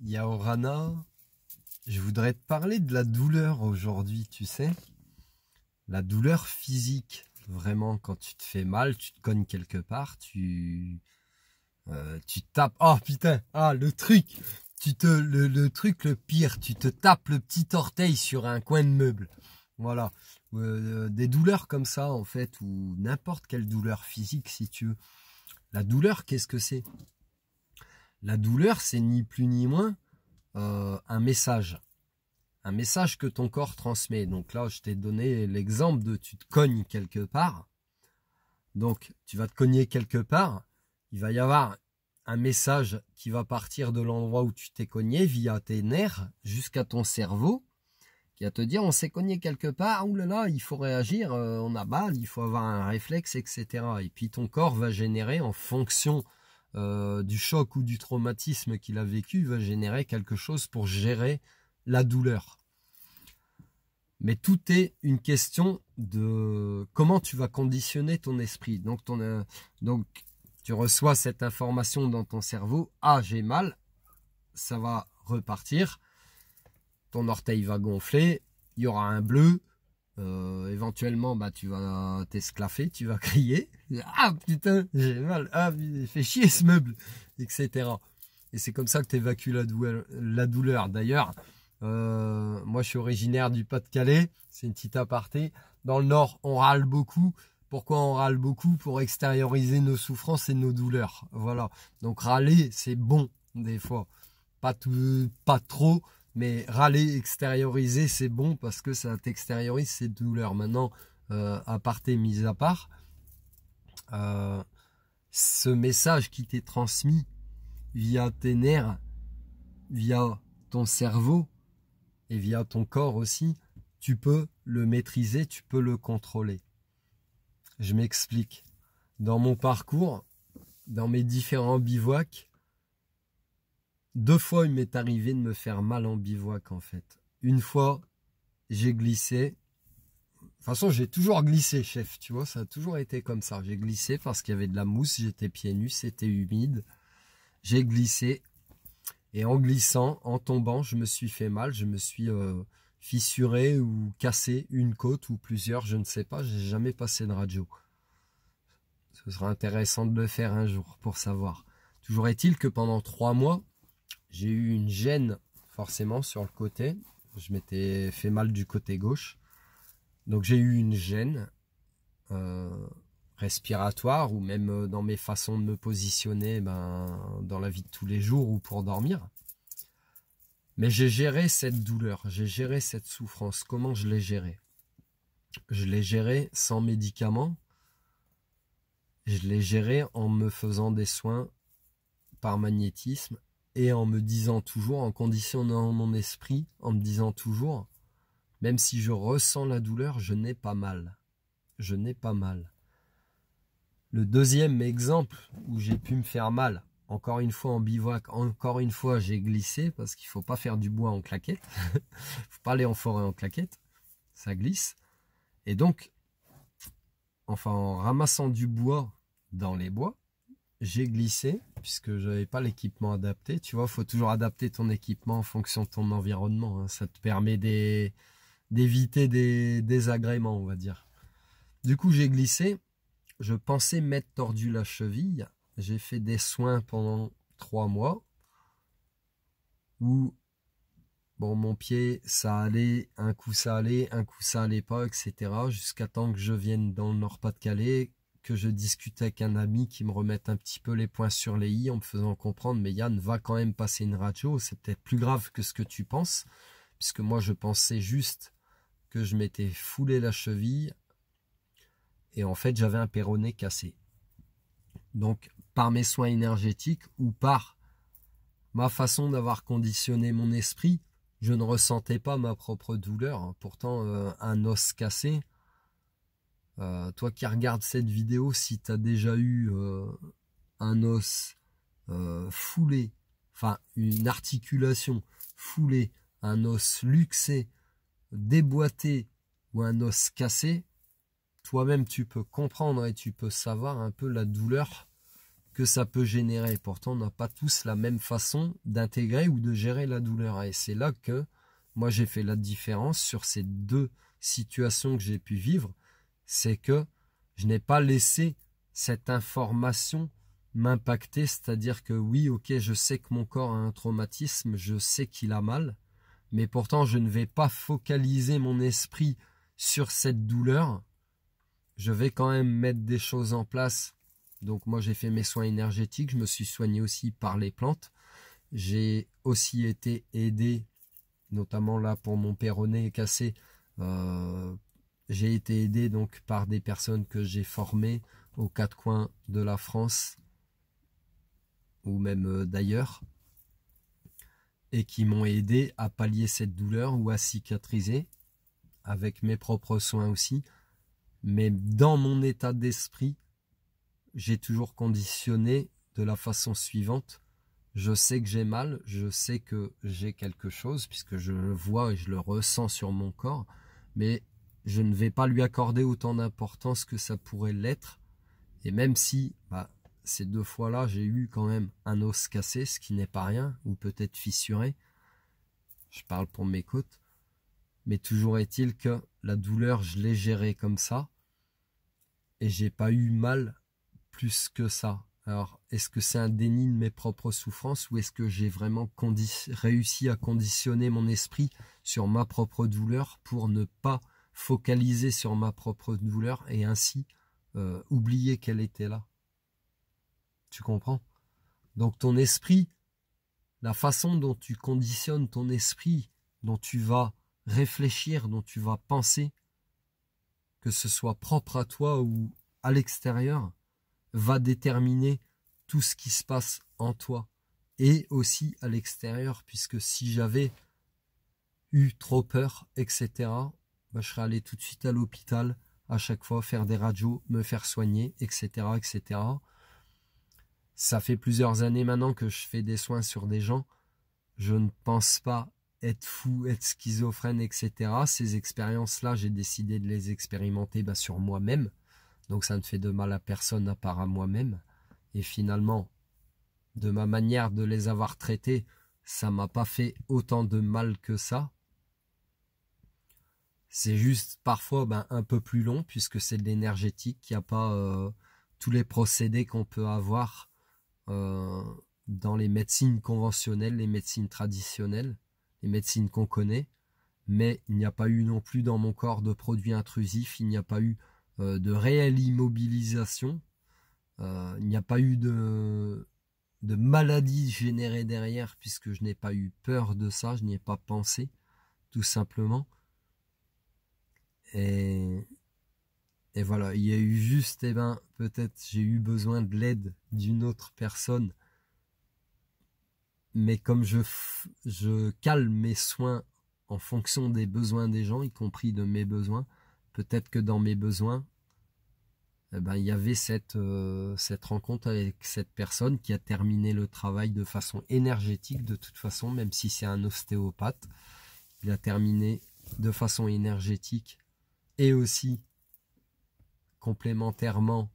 Yaorana, je voudrais te parler de la douleur aujourd'hui, tu sais. La douleur physique, vraiment, quand tu te fais mal, tu te cognes quelque part, tu tapes. Oh putain, le truc, le truc le pire, tu te tapes le petit orteil sur un coin de meuble. Voilà, des douleurs comme ça en fait, ou n'importe quelle douleur physique si tu veux. La douleur, qu'est-ce que c'est? La douleur, c'est ni plus ni moins un message que ton corps transmet. Donc là, je t'ai donné l'exemple de tu te cognes quelque part. Donc, tu vas te cogner quelque part. Il va y avoir un message qui va partir de l'endroit où tu t'es cogné via tes nerfs jusqu'à ton cerveau qui va te dire on s'est cogné quelque part, oulala, il faut réagir, on a mal, il faut avoir un réflexe, etc. Et puis ton corps va générer en fonction du choc ou du traumatisme qu'il a vécu, va générer quelque chose pour gérer la douleur. Mais tout est une question de comment tu vas conditionner ton esprit. Donc, tu reçois cette information dans ton cerveau. Ah, j'ai mal. Ça va repartir. Ton orteil va gonfler. Il y aura un bleu. Éventuellement, tu vas t'esclaffer. Tu vas crier. Ah, putain, j'ai mal. Ah, il fait chier ce meuble. Etc. Et c'est comme ça que tu évacues la douleur. D'ailleurs, moi je suis originaire du Pas-de-Calais, c'est une petite aparté. Dans le Nord, on râle beaucoup. Pourquoi on râle beaucoup? Pour extérioriser nos souffrances et nos douleurs. Voilà. Donc râler, c'est bon des fois. Pas trop, mais râler, extérioriser, c'est bon parce que ça t'extériorise ces douleurs. Maintenant, aparté mis à part, ce message qui t'est transmis via tes nerfs, via ton cerveau, et via ton corps aussi, tu peux le maîtriser, tu peux le contrôler. Je m'explique. Dans mon parcours, dans mes différents bivouacs, 2 fois il m'est arrivé de me faire mal en bivouac en fait. Une fois, j'ai glissé. De toute façon, j'ai toujours glissé, chef, tu vois, ça a toujours été comme ça. J'ai glissé parce qu'il y avait de la mousse, j'étais pieds nus, c'était humide. J'ai glissé. Et en glissant, en tombant, je me suis fait mal, je me suis fissuré ou cassé une côte ou plusieurs, je ne sais pas, j'ai jamais passé de radio. Ce sera intéressant de le faire un jour pour savoir. Toujours est-il que pendant 3 mois, j'ai eu une gêne forcément sur le côté. Je m'étais fait mal du côté gauche. Donc j'ai eu une gêne respiratoire ou même dans mes façons de me positionner dans la vie de tous les jours ou pour dormir. Mais j'ai géré cette douleur, j'ai géré cette souffrance. Comment je l'ai gérée? Je l'ai gérée sans médicaments. Je l'ai gérée en me faisant des soins par magnétisme et en me disant toujours, en conditionnant mon esprit, en me disant toujours, même si je ressens la douleur, je n'ai pas mal. Je n'ai pas mal. Le deuxième exemple où j'ai pu me faire mal, encore une fois en bivouac, encore une fois j'ai glissé parce qu'il ne faut pas faire du bois en claquette. Il ne faut pas aller en forêt en claquette. Ça glisse. Et donc, en ramassant du bois dans les bois, j'ai glissé puisque je n'avais pas l'équipement adapté. Tu vois, il faut toujours adapter ton équipement en fonction de ton environnement. Hein. Ça te permet d'éviter des désagréments, on va dire. Du coup, j'ai glissé. Je pensais m'être tordu la cheville. J'ai fait des soins pendant 3 mois où mon pied, ça allait, un coup ça allait pas, etc. Jusqu'à temps que je vienne dans le Nord-Pas-de-Calais, que je discute avec un ami qui me remette un petit peu les points sur les i en me faisant comprendre, mais Yann, va quand même passer une radio, c'est peut-être plus grave que ce que tu penses, puisque moi je pensais juste que je m'étais foulé la cheville et en fait j'avais un péroné cassé. Donc par mes soins énergétiques ou par ma façon d'avoir conditionné mon esprit, je ne ressentais pas ma propre douleur. Pourtant, un os cassé, toi qui regardes cette vidéo, si tu as déjà eu un os foulé, enfin une articulation foulée, un os luxé, déboîté ou un os cassé, toi-même tu peux comprendre et tu peux savoir un peu la douleur que ça peut générer. Pourtant, on n'a pas tous la même façon d'intégrer ou de gérer la douleur. Et c'est là que moi, j'ai fait la différence sur ces deux situations que j'ai pu vivre. C'est que je n'ai pas laissé cette information m'impacter. C'est-à-dire que oui, ok, je sais que mon corps a un traumatisme, je sais qu'il a mal. Mais pourtant, je ne vais pas focaliser mon esprit sur cette douleur. Je vais quand même mettre des choses en place. Donc moi, j'ai fait mes soins énergétiques. Je me suis soigné aussi par les plantes. J'ai aussi été aidé, notamment là pour mon péroné cassé. J'ai été aidé donc par des personnes que j'ai formées aux quatre coins de la France ou même d'ailleurs, et qui m'ont aidé à pallier cette douleur ou à cicatriser avec mes propres soins aussi. Mais dans mon état d'esprit, j'ai toujours conditionné de la façon suivante. Je sais que j'ai mal, je sais que j'ai quelque chose, puisque je le vois et je le ressens sur mon corps, mais je ne vais pas lui accorder autant d'importance que ça pourrait l'être. Et même si ces deux fois-là, j'ai eu quand même un os cassé, ce qui n'est pas rien, ou peut-être fissuré, je parle pour mes côtes, mais toujours est-il que la douleur, je l'ai gérée comme ça, et j'ai pas eu mal plus que ça. Alors, est-ce que c'est un déni de mes propres souffrances ou est-ce que j'ai vraiment réussi à conditionner mon esprit sur ma propre douleur pour ne pas focaliser sur ma propre douleur et ainsi oublier qu'elle était là? Tu comprends? Donc ton esprit, la façon dont tu conditionnes ton esprit, dont tu vas réfléchir, dont tu vas penser, que ce soit propre à toi ou à l'extérieur, va déterminer tout ce qui se passe en toi et aussi à l'extérieur, puisque si j'avais eu trop peur, etc., je serais allé tout de suite à l'hôpital, à chaque fois faire des radios, me faire soigner, etc., etc. Ça fait plusieurs années maintenant que je fais des soins sur des gens. Je ne pense pas être fou, être schizophrène, etc. Ces expériences-là, j'ai décidé de les expérimenter sur moi-même. Donc ça ne fait de mal à personne à part à moi-même. Et finalement, de ma manière de les avoir traités, ça m'a pas fait autant de mal que ça. C'est juste parfois un peu plus long puisque c'est de l'énergétique. Il n'y a pas tous les procédés qu'on peut avoir dans les médecines conventionnelles, les médecines traditionnelles, les médecines qu'on connaît. Mais il n'y a pas eu non plus dans mon corps de produits intrusifs, il n'y a pas eu de réelle immobilisation, il n'y a pas eu de maladie générée derrière puisque je n'ai pas eu peur de ça, je n'y ai pas pensé, tout simplement. Et voilà, il y a eu juste, peut-être j'ai eu besoin de l'aide d'une autre personne, mais comme je cale mes soins en fonction des besoins des gens, y compris de mes besoins, peut-être que dans mes besoins, il y avait cette rencontre avec cette personne qui a terminé le travail de façon énergétique, de toute façon, même si c'est un ostéopathe, il a terminé de façon énergétique et aussi complémentairement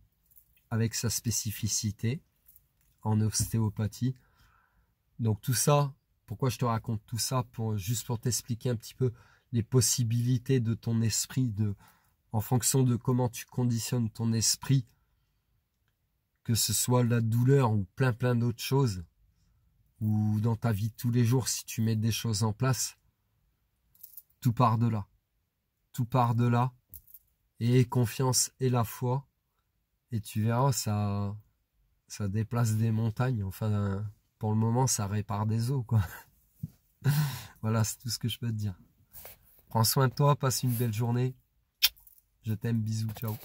avec sa spécificité en ostéopathie. Donc tout ça, pourquoi je te raconte tout ça? Juste pour t'expliquer un petit peu les possibilités de ton esprit, en fonction de comment tu conditionnes ton esprit, que ce soit la douleur ou plein d'autres choses, ou dans ta vie de tous les jours, si tu mets des choses en place, tout part de là. Tout part de là. Et confiance et la foi. Et tu verras, ça déplace des montagnes. Enfin, pour le moment, ça répare des os, quoi. Voilà, c'est tout ce que je peux te dire. Prends soin de toi, passe une belle journée. Je t'aime, bisous, ciao.